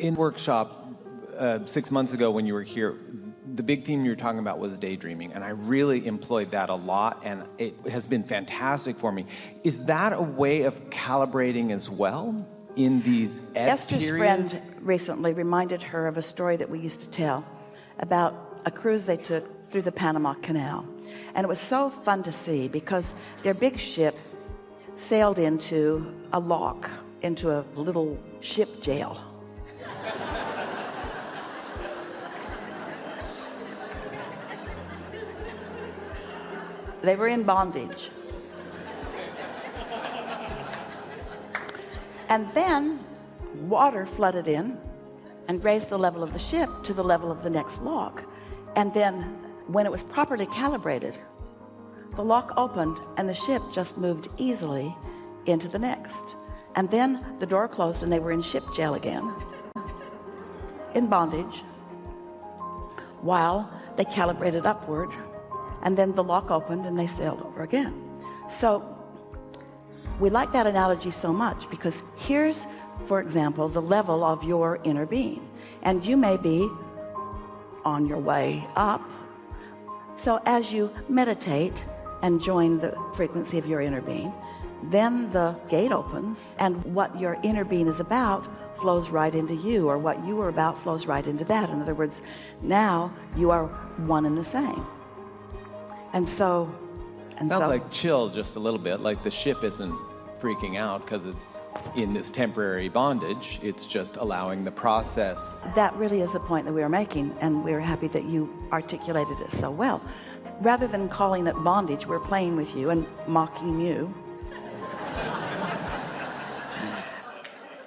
In workshop 6 months ago when you were here, the big theme you were talking about was daydreaming, and I really employed that a lot, and it has been fantastic for me. Is that a way of calibrating as well in these Esther's periods? friend recently reminded her of a story that we used to tell about a cruise they took through the Panama Canal. And it was so fun to see because their big ship sailed into a lock, into a little ship jail. They were in bondage. And then water flooded in and raised the level of the ship to the level of the next lock. And then when it was properly calibrated, the lock opened and the ship just moved easily into the next. And then the door closed and they were in ship jail again, in bondage, while they calibrated upward. And then the lock opened and they sailed over again. So we like that analogy so much because here's, for example, the level of your inner being. And you may be on your way up. So as you meditate and join the frequency of your inner being, then the gate opens and what your inner being is about flows right into you, or what you are about flows right into that. In other words, now you are one and the same. And so sounds like chill just a little bit, like the ship isn't freaking out because it's in this temporary bondage. It's just allowing the process. That really is the point that we are making, and we're happy that you articulated it so well. Rather than calling it bondage, we're playing with you and mocking you.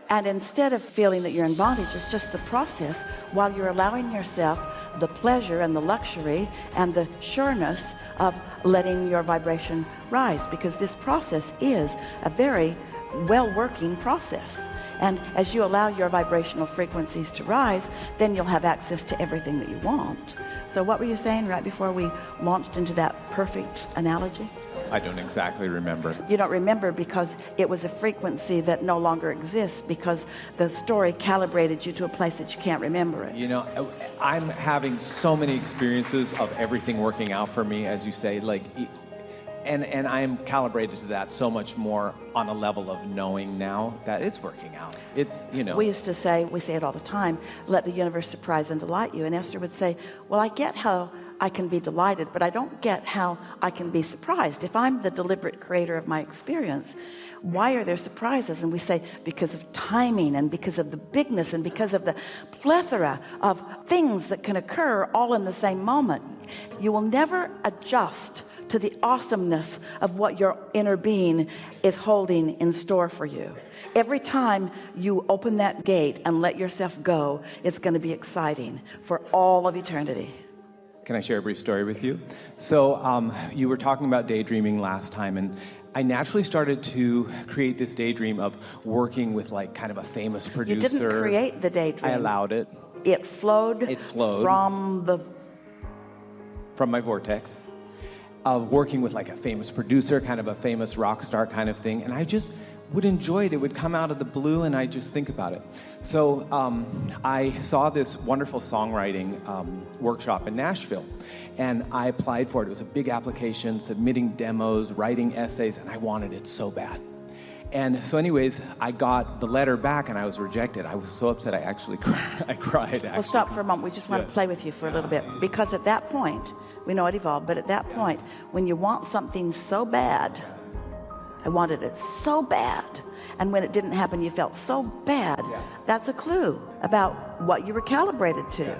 And instead of feeling that you're in bondage, it's just the process while you're allowing yourself the pleasure and the luxury and the sureness of letting your vibration rise, because this process is a very well-working process. And as you allow your vibrational frequencies to rise, then you'll have access to everything that you want. So what were you saying right before we launched into that perfect analogy? I don't exactly remember. You don't remember because it was a frequency that no longer exists, because the story calibrated you to a place that you can't remember it. You know, I'm having so many experiences of everything working out for me, as you say, like, and I'm calibrated to that so much more on a level of knowing now that it's working out. It's, you know. We say it all the time, let the universe surprise and delight you. And Esther would say, well, I get how I can be delighted, but I don't get how I can be surprised. If I'm the deliberate creator of my experience, why are there surprises? And we say, because of timing and because of the bigness and because of the plethora of things that can occur all in the same moment. You will never adjust to the awesomeness of what your inner being is holding in store for you. Every time you open that gate and let yourself go, it's going to be exciting for all of eternity. Can I share a brief story with you? So you were talking about daydreaming last time, and I naturally started to create this daydream of working with like kind of a famous producer. You didn't create the daydream. I allowed it. It flowed from my vortex of working with like a famous producer, kind of a famous rock star kind of thing. And I just would enjoy it. It would come out of the blue and I just think about it. So I saw this wonderful songwriting workshop in Nashville, and I applied for it. It was a big application, submitting demos, writing essays, and I wanted it so bad. And so anyways, I got the letter back and I was rejected. I was so upset I actually I cried. Actually. Well, stop for a moment. We just want to play with you for a little bit, because at that point, we know it evolved, but at that point, when you want something so bad, I wanted it so bad, and when it didn't happen, you felt so bad. That's a clue about what you were calibrated to.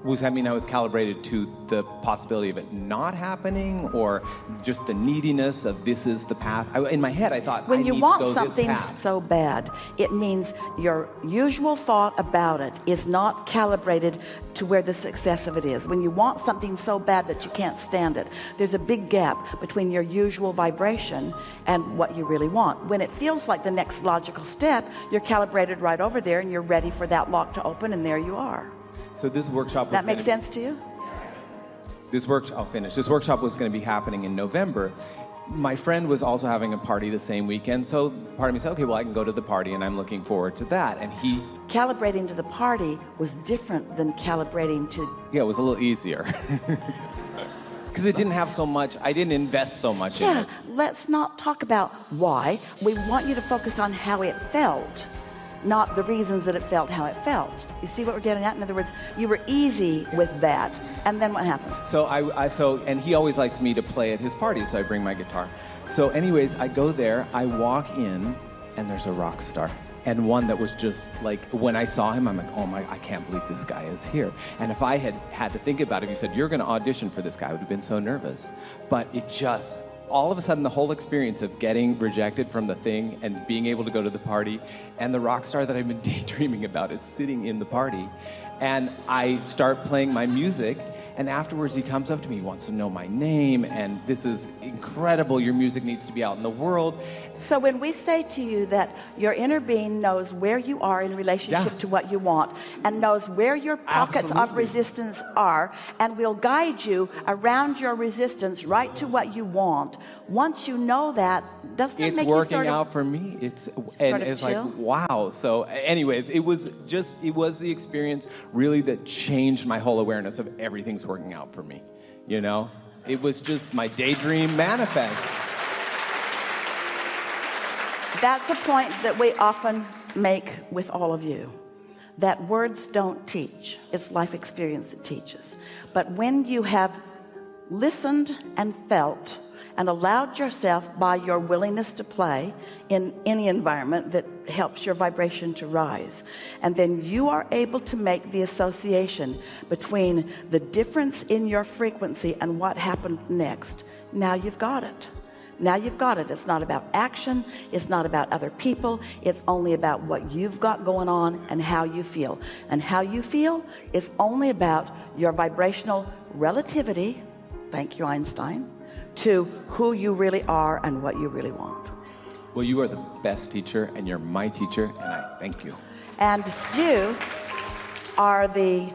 Does that mean I was calibrated to the possibility of it not happening, or just the neediness of this is the path? In my head, I thought, when you want something this path. So bad, it means your usual thought about it is not calibrated to where the success of it is. When you want something so bad that you can't stand it, there's a big gap between your usual vibration and what you really want. When it feels like the next logical step, you're calibrated right over there and you're ready for that lock to open, and there you are. So this workshop was that makes sense to you? I'll finish. This workshop was going to be happening in November, my friend was also having a party the same weekend, so part of me said, okay, well, I can go to the party, and I'm looking forward to that. And he... Calibrating to the party was different than calibrating to... Yeah, it was a little easier. Because it didn't have so much, I didn't invest so much in it. Yeah, let's not talk about why. We want you to focus on how it felt, not the reasons that it felt how it felt. You see what we're getting at? In other words, you were easy with that, and then what happened? So and he always likes me to play at his party, so I bring my guitar. So anyways, I go there, I walk in, and there's a rock star. And one that was just like, when I saw him, I'm like, oh my, I can't believe this guy is here. And if I had to think about it, if you said, you're going to audition for this guy, I would have been so nervous. But it just, all of a sudden, the whole experience of getting rejected from the thing and being able to go to the party, and the rock star that I've been daydreaming about is sitting in the party. And I start playing my music, and afterwards he comes up to me, he wants to know my name, and this is incredible, your music needs to be out in the world. So when we say to you that your inner being knows where you are in relationship to what you want, and knows where your pockets of resistance are, and will guide you around your resistance right to what you want, once you know that, doesn't it make you sort of... It's working out for me. It's chill? Like, wow. So anyways, it was the experience really that changed my whole awareness of everything's working out for me. You know? It was just my daydream manifest. That's a point that we often make with all of you, that words don't teach. It's life experience that teaches. But when you have listened and felt and allowed yourself, by your willingness to play in any environment that helps your vibration to rise, and then you are able to make the association between the difference in your frequency and what happened next, now you've got it. Now you've got it. It's not about action. It's not about other people. It's only about what you've got going on and how you feel. And how you feel is only about your vibrational relativity, thank you, Einstein, to who you really are and what you really want. Well, you are the best teacher, and you're my teacher, and I thank you. And you are the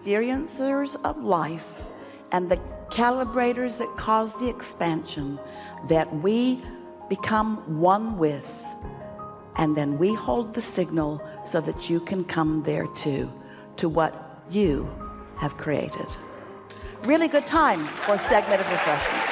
experiencers of life and the calibrators that cause the expansion that we become one with, and then we hold the signal so that you can come there too, to what you have created. Really good time for a segment of refreshment.